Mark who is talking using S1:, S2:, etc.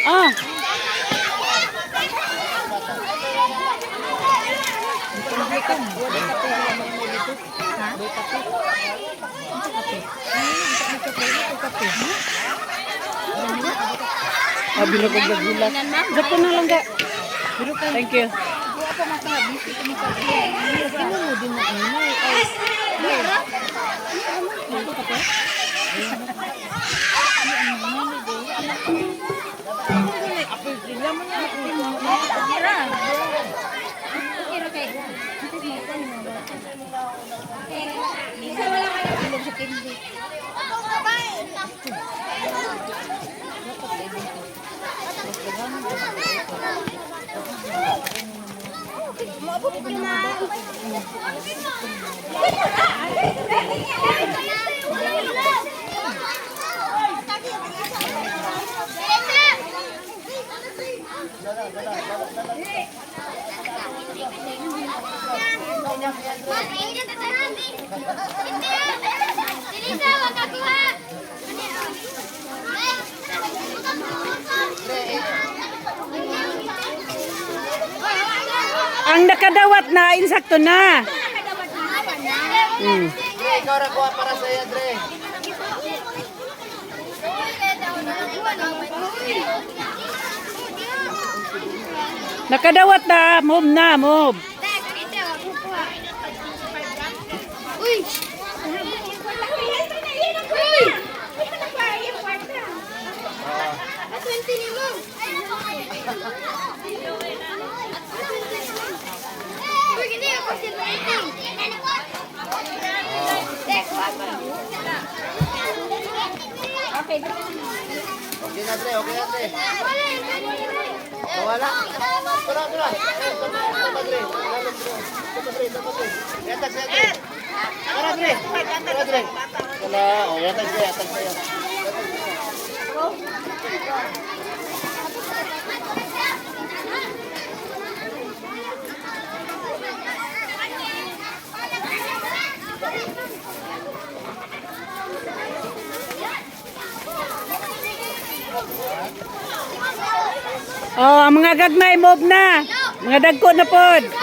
S1: Ah. Abi na kong nagulat. Dapat na lang ga. Thank you. Ang nakadawat na, insakto na.
S2: Ikaw ra kuha para sa iya, Dre.
S1: Nakadawat na, move na, move.
S3: Uy!
S2: Okay na, Dre. Okay na, Dre. Wala. Tara, tara. Tama, Dre. Tama, Dre. Yatag siya, Dre. Tara, Dre. Tara, Dre. Wala. O, yatag siya, yatag siya.
S1: Oh, ang mga gagmay, move na. Mga dagko na pod.